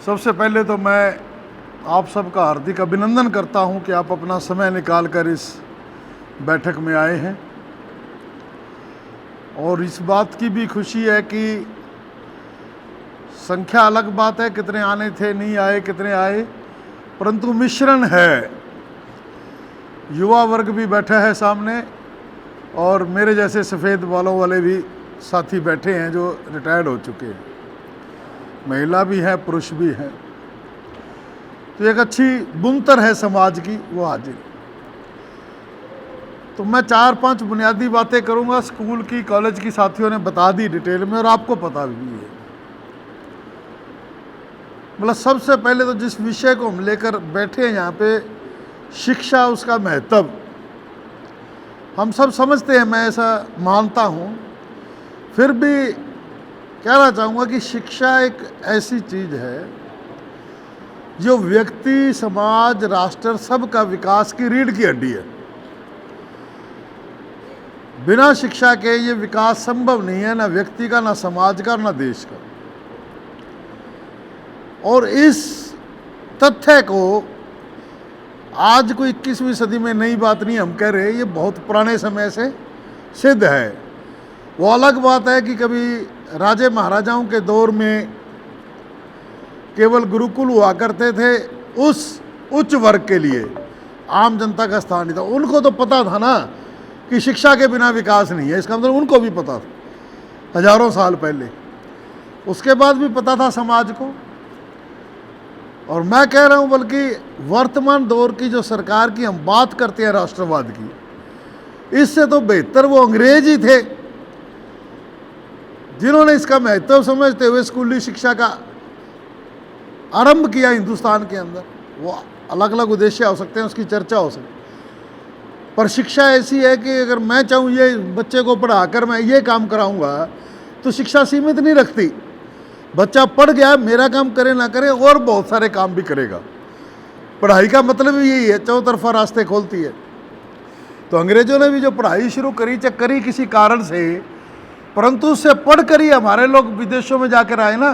सबसे पहले तो मैं आप सबका हार्दिक अभिनंदन करता हूं कि आप अपना समय निकाल कर इस बैठक में आए हैं। और इस बात की भी खुशी है कि संख्या अलग बात है, कितने आने थे, नहीं आए, कितने आए, परंतु मिश्रण है। युवा वर्ग भी बैठा है सामने और मेरे जैसे सफ़ेद बालों वाले भी साथी बैठे हैं जो रिटायर्ड हो चुके हैं, महिला भी है, पुरुष भी हैं। तो एक अच्छी बुनतर है समाज की, वो हाजिर। तो मैं 4-5 बुनियादी बातें करूंगा, स्कूल की, कॉलेज की साथियों ने बता दी डिटेल में और आपको पता भी है। मतलब सबसे पहले तो जिस विषय को हम लेकर बैठे हैं यहाँ पे, शिक्षा, उसका महत्व हम सब समझते हैं, मैं ऐसा मानता हूँ। फिर भी कहना चाहूँगा कि शिक्षा एक ऐसी चीज़ है जो व्यक्ति, समाज, राष्ट्र सबका विकास की रीढ़ की हड्डी है। बिना शिक्षा के ये विकास संभव नहीं है, ना व्यक्ति का, ना समाज का, ना देश का। और इस तथ्य को आज कोई 21वीं सदी में नई बात नहीं हम कह रहे, ये बहुत पुराने समय से सिद्ध है। वो अलग बात है कि कभी राजे महाराजाओं के दौर में केवल गुरुकुल हुआ करते थे, उस उच्च वर्ग के लिए, आम जनता का स्थान नहीं था। उनको तो पता था ना कि शिक्षा के बिना विकास नहीं है, इसका मतलब उनको भी पता था हजारों साल पहले। उसके बाद भी पता था समाज को। और मैं कह रहा हूँ बल्कि वर्तमान दौर की जो सरकार की हम बात करते हैं राष्ट्रवाद की, इससे तो बेहतर वो अंग्रेज ही थे जिन्होंने इसका महत्व समझते हुए स्कूली शिक्षा का आरंभ किया हिंदुस्तान के अंदर। वो अलग अलग उद्देश्य हो सकते हैं, उसकी चर्चा हो सकती है, पर शिक्षा ऐसी है कि अगर मैं चाहूँ ये बच्चे को पढ़ाकर मैं ये काम कराऊंगा तो शिक्षा सीमित नहीं रखती। बच्चा पढ़ गया, मेरा काम करे ना करे, और बहुत सारे काम भी करेगा। पढ़ाई का मतलब ही यही है, चौतरफा रास्ते खोलती है। तो अंग्रेजों ने भी जो पढ़ाई शुरू करी, चाहे करी किसी कारण से, परंतु उससे पढ़ कर ही हमारे लोग विदेशों में जाकर आए ना।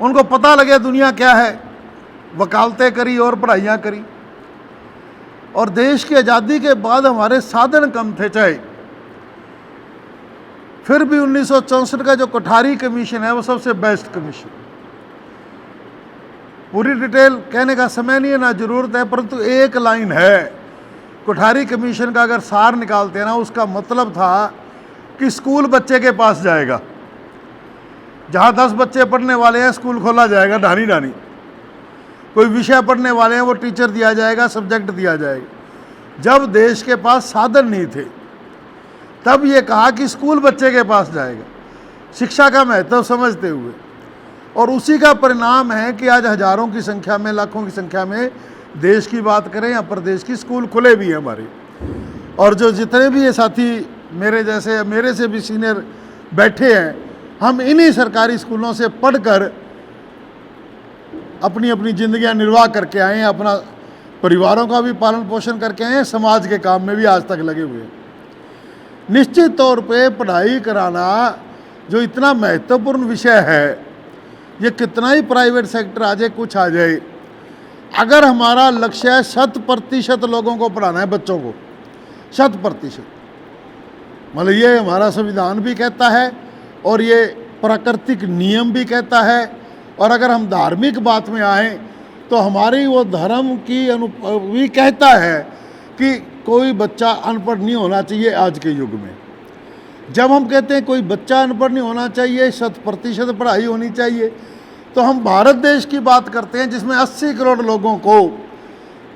उनको पता लगे दुनिया क्या है, वकालतें करी और पढ़ाइयाँ करी। और देश की आज़ादी के बाद हमारे साधन कम थे, चाहे फिर भी 1964 का जो कोठारी कमीशन है वो सबसे बेस्ट कमीशन। पूरी डिटेल कहने का समय नहीं है, ना जरूरत है, परंतु एक लाइन है कोठारी कमीशन का, अगर सार निकालते हैं ना, उसका मतलब था कि स्कूल बच्चे के पास जाएगा। जहाँ 10 बच्चे पढ़ने वाले हैं, स्कूल खोला जाएगा ढानी ढानी। कोई विषय पढ़ने वाले हैं, वो टीचर दिया जाएगा, सब्जेक्ट दिया जाएगा। जब देश के पास साधन नहीं थे, तब ये कहा कि स्कूल बच्चे के पास जाएगा, शिक्षा का महत्व समझते हुए। और उसी का परिणाम है कि आज हजारों की संख्या में, लाखों की संख्या में, देश की बात करें या प्रदेश की, स्कूल खुले भी हैं हमारे। और जो जितने भी ये साथी मेरे जैसे, मेरे से भी सीनियर बैठे हैं, हम इन्हीं सरकारी स्कूलों से पढ़कर अपनी अपनी जिंदगियां निर्वाह करके आए हैं, अपना परिवारों का भी पालन पोषण करके आए हैं, समाज के काम में भी आज तक लगे हुए हैं। निश्चित तौर पे पढ़ाई कराना जो इतना महत्वपूर्ण विषय है, ये कितना ही प्राइवेट सेक्टर आ जाए, कुछ आ जाए, अगर हमारा लक्ष्य है 100% लोगों को पढ़ाना है, बच्चों को 100%, मतलब ये हमारा संविधान भी कहता है और ये प्राकृतिक नियम भी कहता है। और अगर हम धार्मिक बात में आए तो हमारी वो धर्म की भी कहता है कि कोई बच्चा अनपढ़ नहीं होना चाहिए आज के युग में। जब हम कहते हैं कोई बच्चा अनपढ़ नहीं होना चाहिए, 100% पढ़ाई होनी चाहिए, तो हम भारत देश की बात करते हैं जिसमें 80 करोड़ लोगों को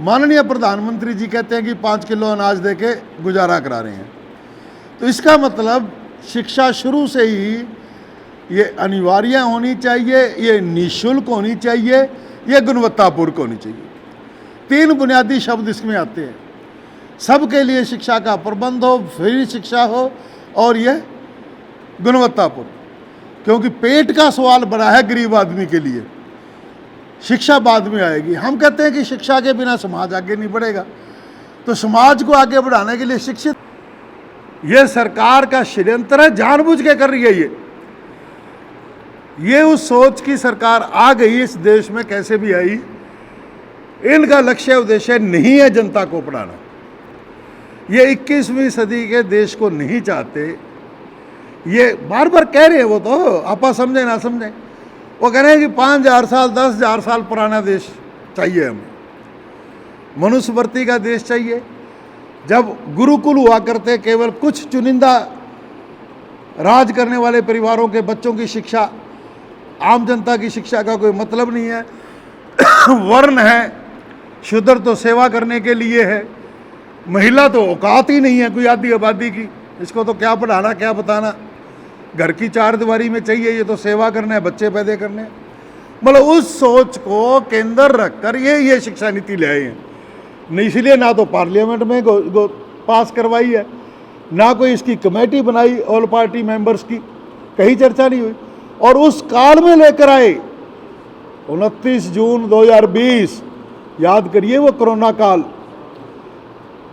माननीय प्रधानमंत्री जी कहते हैं कि 5 किलो अनाज दे के गुजारा करा रहे हैं। तो इसका मतलब शिक्षा शुरू से ही ये अनिवार्य होनी चाहिए, ये निःशुल्क होनी चाहिए, ये गुणवत्तापूर्ण होनी चाहिए। 3 बुनियादी शब्द इसमें आते हैं। सबके लिए शिक्षा का प्रबंध हो, फ्री शिक्षा हो, और ये गुणवत्तापूर्ण। क्योंकि पेट का सवाल बड़ा है गरीब आदमी के लिए, शिक्षा बाद में आएगी। हम कहते हैं कि शिक्षा के बिना समाज आगे नहीं बढ़ेगा, तो समाज को आगे बढ़ाने के लिए शिक्षित, ये सरकार का षड्यंत्र है, जानबूझ के कर रही है ये। ये उस सोच की सरकार आ गई इस देश में, कैसे भी आई। इनका लक्ष्य उद्देश्य नहीं है जनता को पढ़ाना। ये 21वीं सदी के देश को नहीं चाहते। ये बार बार कह रहे हैं, वो तो आपा समझे ना समझे, वो कह रहे हैं कि 5000 साल 10,000 साल पुराना देश चाहिए हमें, मनुस्मृति का देश चाहिए। जब गुरुकुल हुआ करते, केवल कुछ चुनिंदा राज करने वाले परिवारों के बच्चों की शिक्षा, आम जनता की शिक्षा का कोई मतलब नहीं है। वर्ण है, शूद्र तो सेवा करने के लिए है, महिला तो औकात ही नहीं है कोई आधी आबादी की, इसको तो क्या पढ़ाना क्या बताना, घर की चार दीवारी में चाहिए, ये तो सेवा करना है, बच्चे पैदा करने हैं। मतलब उस सोच को केंद्र रखकर ये शिक्षा नीति ले आए हैं। नहीं, इसलिए ना तो पार्लियामेंट में पास करवाई है, ना कोई इसकी कमेटी बनाई ऑल पार्टी मेंबर्स की, कहीं चर्चा नहीं हुई। और उस काल में लेकर आए 29 जून 2020, याद करिए वो कोरोना काल,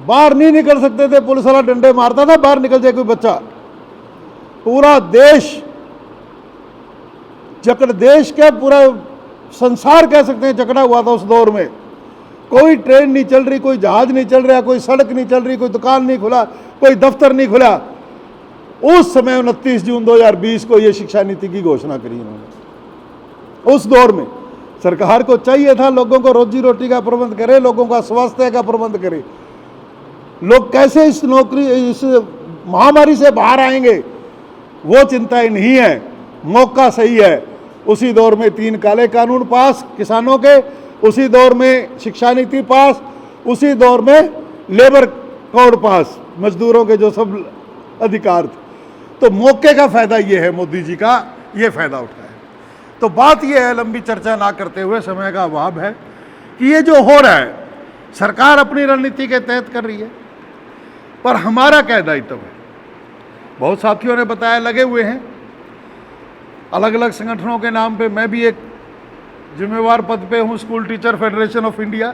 बाहर नहीं निकल सकते थे, पुलिस वाला डंडे मारता था, बाहर निकल जाए कोई बच्चा। पूरा देश देश क्या पूरा संसार कह सकते हैं जकड़ा हुआ था उस दौर में। कोई ट्रेन नहीं चल रही, कोई जहाज नहीं चल रहा, कोई सड़क नहीं चल रही, कोई दुकान नहीं खुला, कोई दफ्तर नहीं खुला। उस समय 29 जून 2020 को ये शिक्षा नीति की घोषणा करी उन्होंने। उस दौर में सरकार को चाहिए था लोगों को रोजी रोटी का प्रबंध करे, लोगों का स्वास्थ्य का प्रबंध करे, लोग कैसे इस महामारी से बाहर आएंगे, वो चिंताएं नहीं है। मौका सही है। उसी दौर में 3 काले कानून पास किसानों के, उसी दौर में शिक्षा नीति पास, उसी दौर में लेबर कोड पास, मजदूरों के जो सब अधिकार थे। तो मौके का फायदा ये है, मोदी जी का ये फायदा उठाया। तो बात ये है, लंबी चर्चा ना करते हुए, समय का अभाव है, कि ये जो हो रहा है सरकार अपनी रणनीति के तहत कर रही है, पर हमारा क्या दायित्व है। बहुत साथियों ने बताया लगे हुए हैं अलग अलग संगठनों के नाम पे। मैं भी एक जिम्मेवार पद पे हूँ, school teacher federation of India,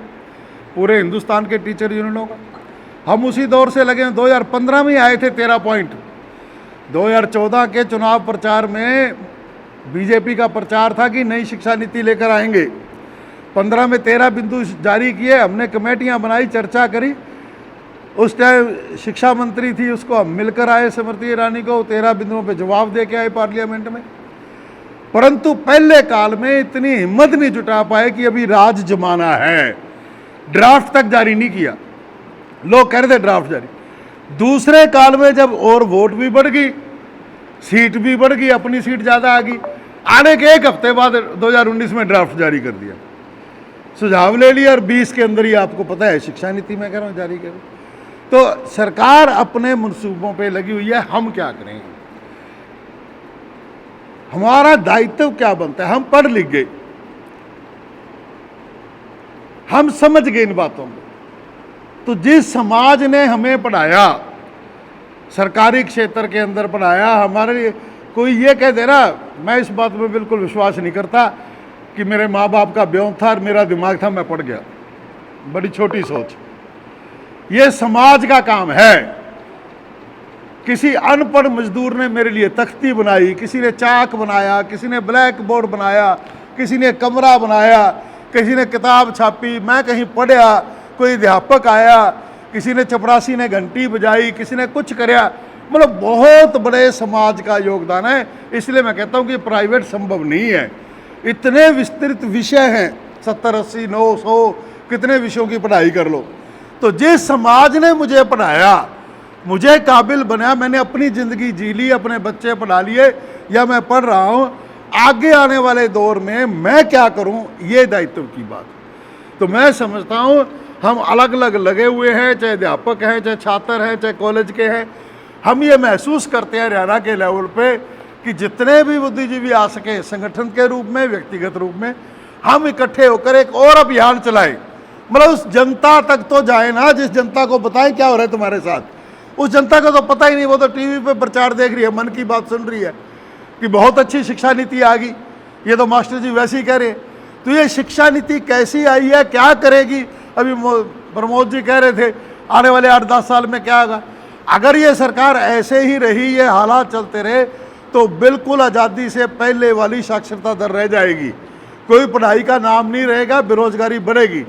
पूरे हिंदुस्तान के टीचर यूनियनों का। हम उसी दौर से लगे हैं। 2015 में आए थे 13 पॉइंट। 2014 के चुनाव प्रचार में बीजेपी का प्रचार था कि नई शिक्षा नीति लेकर आएंगे। 15 में 13 बिंदु जारी किए, हमने कमेटियां बनाई, चर्चा करी। उस टाइम शिक्षा मंत्री थी, उसको हम मिलकर आए, स्मृति ईरानी को, 13 बिंदुओं पे जवाब दे के आए पार्लियामेंट में। परंतु पहले काल में इतनी हिम्मत नहीं जुटा पाए कि अभी राज जमाना है, ड्राफ्ट तक जारी नहीं किया। लोग कह रहे थे ड्राफ्ट जारी। दूसरे काल में जब और वोट भी बढ़ गई, सीट भी बढ़ गई, अपनी सीट ज़्यादा आ गई, आने के 1 हफ्ते बाद 2019 में ड्राफ्ट जारी कर दिया, सुझाव ले लिया, और 20 के अंदर ही आपको पता है शिक्षा नीति मैं कह रहा हूँ जारी करें। तो सरकार अपने मनसूबों पे लगी हुई है। हम क्या करें, हमारा दायित्व क्या बनता है। हम पढ़ लिख गए, हम समझ गए इन बातों को। तो जिस समाज ने हमें पढ़ाया, सरकारी क्षेत्र के अंदर पढ़ाया, हमारे लिए कोई ये कह दे रहा, मैं इस बात में बिल्कुल विश्वास नहीं करता कि मेरे माँ बाप का ब्यों था और मेरा दिमाग था मैं पढ़ गया। बड़ी छोटी सोच। ये समाज का काम है। किसी अनपढ़ मजदूर ने मेरे लिए तख्ती बनाई, किसी ने चाक बनाया, किसी ने ब्लैक बोर्ड बनाया, किसी ने कमरा बनाया, किसी ने किताब छापी, मैं कहीं पढ़ा, कोई अध्यापक आया, किसी ने चपरासी ने घंटी बजाई, किसी ने कुछ कराया। मतलब बहुत बड़े समाज का योगदान है। इसलिए मैं कहता हूँ कि प्राइवेट संभव नहीं है। इतने विस्तृत विषय हैं, 70, 80, 900 कितने विषयों की पढ़ाई कर लो। तो जिस समाज ने मुझे पढ़ाया, मुझे काबिल बनाया, मैंने अपनी ज़िंदगी जी ली, अपने बच्चे पढ़ा लिए, या मैं पढ़ रहा हूँ, आगे आने वाले दौर में मैं क्या करूँ, ये दायित्व की बात। तो मैं समझता हूँ हम अलग अलग लगे हुए हैं, चाहे अध्यापक हैं, चाहे छात्र हैं, चाहे कॉलेज के हैं। हम ये महसूस करते हैं हरियाणा के लेवल पे कि जितने भी बुद्धिजीवी आ सके, संगठन के रूप में, व्यक्तिगत रूप में, हम इकट्ठे होकर एक और अभियान चलाएं। मतलब उस जनता तक तो जाए ना, जिस जनता को बताएं क्या हो रहा है तुम्हारे साथ। उस जनता को तो पता ही नहीं, वो तो टीवी पे प्रचार देख रही है, मन की बात सुन रही है कि बहुत अच्छी शिक्षा नीति आ गई, ये तो मास्टर जी वैसे ही कह रहे हैं। तो ये शिक्षा नीति कैसी आई है, क्या करेगी, अभी प्रमोद जी कह रहे थे आने वाले 8-10 साल में क्या होगा। अगर ये सरकार ऐसे ही रही, ये हालात चलते रहे, तो बिल्कुल आज़ादी से पहले वाली साक्षरता दर रह जाएगी, कोई पढ़ाई का नाम नहीं रहेगा, बेरोजगारी बढ़ेगी।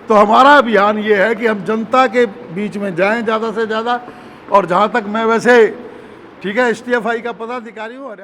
तो हमारा अभियान ये है कि हम जनता के बीच में जाएं ज़्यादा से ज़्यादा। और जहाँ तक मैं वैसे ठीक है STFI का पदाधिकारी हूँ हरियाणा।